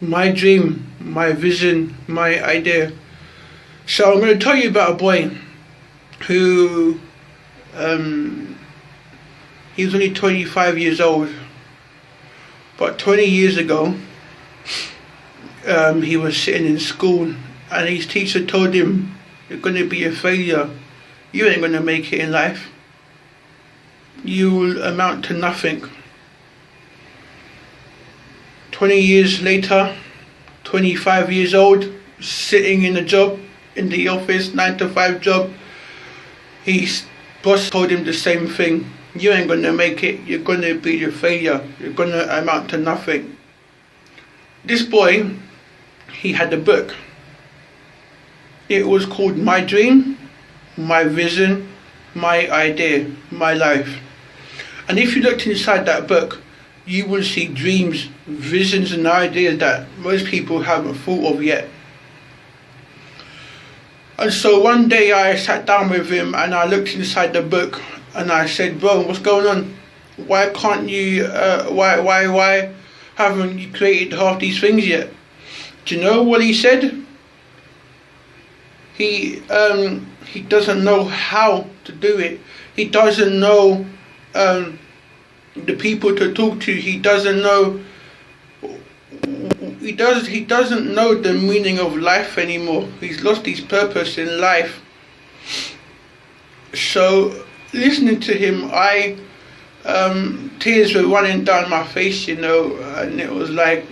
my dream, my vision, my idea. So I'm going to tell you about a boy who he was only 25 years old, but 20 years ago he was sitting in school and his teacher told him, "You're going to be a failure, you ain't going to make it in life, you will amount to nothing." 20 years later, 25 years old, sitting in a job in the office, 9 to 5 job, his boss told him the same thing. "You ain't gonna make it, you're gonna be a failure, you're gonna amount to nothing." This boy, he had a book. It was called My Dream, My Vision, My Idea, My Life. And if you looked inside that book, you will see dreams, visions and ideas that most people haven't thought of yet. And so one day I sat down with him and I looked inside the book and I said, "Bro, what's going on? Why can't you, why haven't you created half these things yet?" Do you know what he said? He doesn't know how to do it. He doesn't know the people to talk to. He doesn't know. He doesn't know the meaning of life anymore. He's lost his purpose in life. So listening to him, tears were running down my face, and it was like,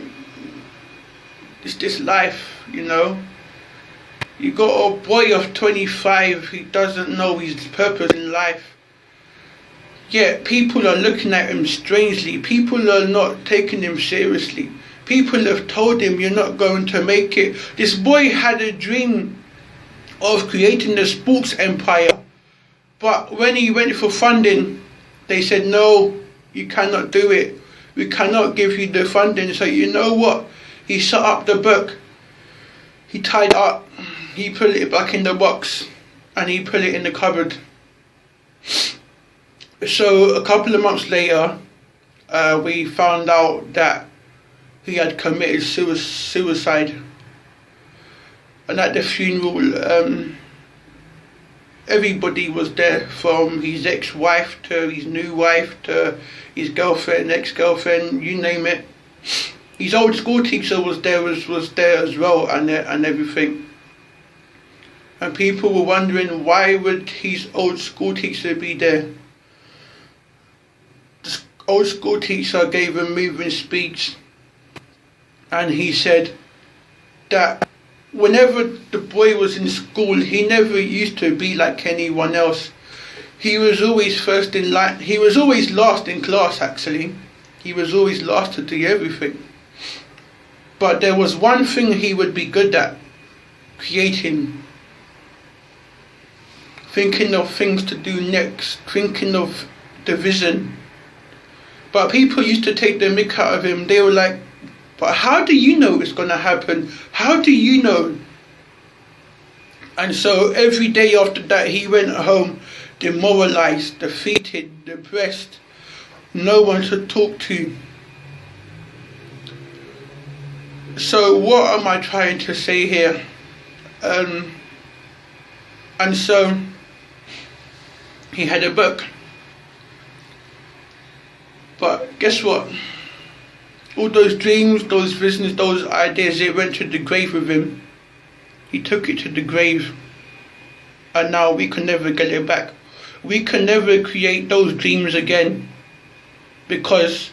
it's this life, You got a boy of 25, he doesn't know his purpose in life. Yet people are looking at him strangely. People are not taking him seriously. People have told him, "You're not going to make it." This boy had a dream of creating a sports empire. But when he went for funding, they said, "No, you cannot do it. We cannot give you the funding." So you know what? He set up the book. He tied it up. He put it back in the box. And he put it in the cupboard. So a couple of months later, we found out that he had committed suicide. And at the funeral, everybody was there, from his ex-wife to his new wife to his girlfriend, ex-girlfriend, you name it. His old school teacher was there as well, and everything. And people were wondering, why would his old school teacher be there? The old school teacher gave a moving speech, and he said that whenever the boy was in school, he never used to be like anyone else. He was always first in line. He was always last in class, actually. He was always last to do everything. But there was one thing he would be good at: creating. Thinking of things to do next. Thinking of the vision. But people used to take the mick out of him. They were like, "But how do you know it's going to happen? How do you know?" And so every day after that, he went home demoralized, defeated, depressed. No one to talk to. So what am I trying to say here? And so he had a book. But guess what? All those dreams, those visions, those ideas, it went to the grave with him. He took it to the grave. And now we can never get it back. We can never create those dreams again, because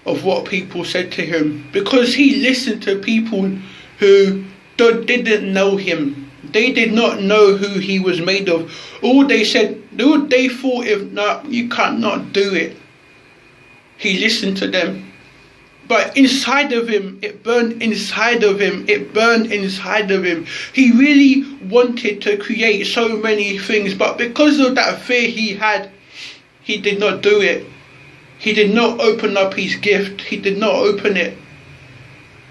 of what people said to him. Because he listened to people who didn't know him. They did not know who he was made of. All they thought, if not, you cannot do it. He listened to them. But inside of him, it burned inside of him. It burned inside of him. He really wanted to create so many things. But because of that fear he had, he did not do it. He did not open up his gift. He did not open it.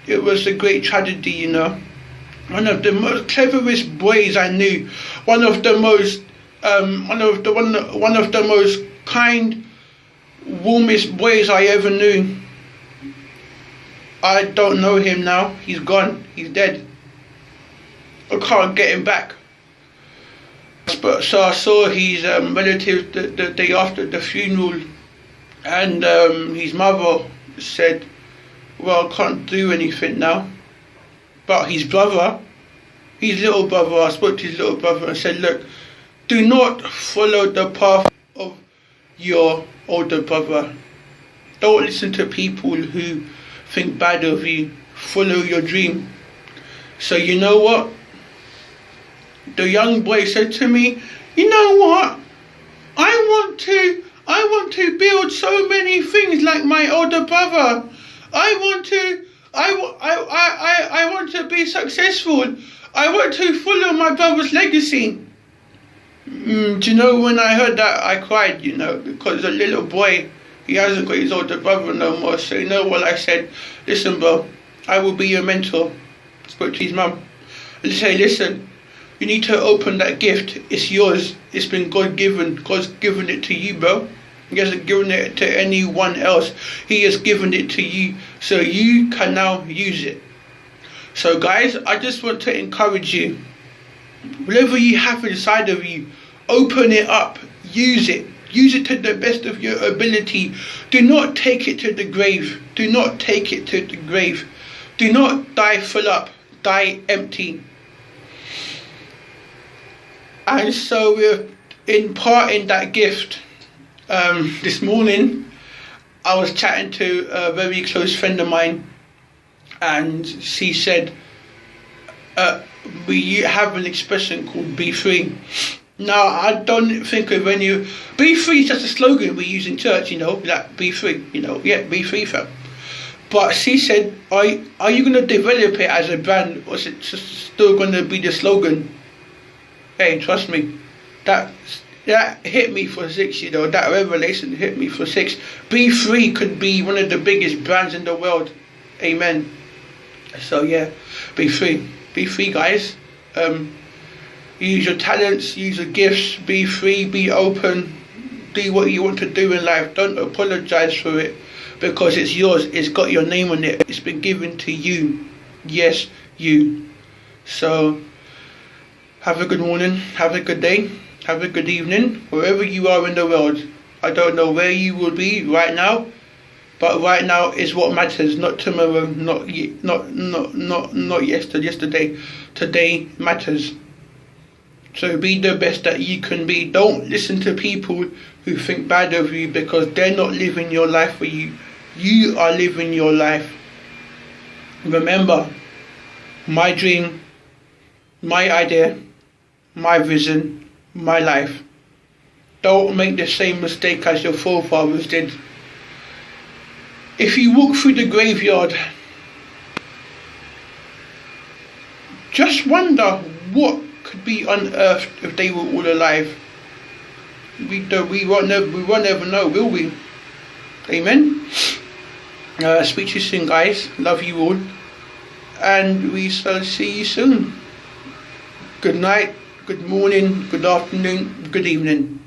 It was a great tragedy, One of the most cleverest boys I knew. One of the most kind, warmest boys I ever knew. I don't know him now. He's gone. He's dead. I can't get him back. But so I saw his relatives the day after the funeral, and his mother said, well, I can't do anything now. But his brother, his little brother, I spoke to his little brother and said, look, do not follow the path of your older brother. Don't listen to people who think bad of you. Follow your dream. So you know what? The young boy said to me, you know what? I want to build so many things like my older brother. I want to be successful. I want to follow my brother's legacy. Do you know, when I heard that, I cried, you know, because the little boy, he hasn't got his older brother no more. So you know what I said? Listen, bro, I will be your mentor. I spoke to his mum. And say, listen, you need to open that gift. It's yours. It's been God given. God's given it to you, bro. He hasn't given it to anyone else. He has given it to you. So you can now use it. So guys, I just want to encourage you. Whatever you have inside of you, open it up. Use it. Use it to the best of your ability. Do not take it to the grave. Do not take it to the grave. Do not die full up. Die empty. And so we're imparting that gift. This morning I was chatting to a very close friend of mine, and she said we have an expression called be free. Now I don't think of any. Be free is just a slogan we use in church, you know, like be free, you know, yeah, be free, fam. But she said, are you going to develop it as a brand, or is it just still going to be the slogan? Hey, trust me, that hit me for 6, you know, that revelation hit me for 6. Be free could be one of the biggest brands in the world. Amen. So yeah, be free, guys. Use your talents, use your gifts, be free, be open, do what you want to do in life. Don't apologize for it, because it's yours. It's got your name on it. It's been given to you. Yes, you. So have a good morning, have a good day, have a good evening, wherever you are in the world. I don't know where you will be right now, but right now is what matters, not tomorrow, not yesterday. Today matters. So be the best that you can be. Don't listen to people who think bad of you, because they're not living your life for you. You are living your life. Remember, my dream, my idea, my vision, my life. Don't make the same mistake as your forefathers did. If you walk through the graveyard, just wonder what could be unearthed if they were all alive. We won't ever know, will we? Amen. Speak to you soon, guys. Love you all, and we shall see you soon. Good night, good morning, good afternoon, good evening.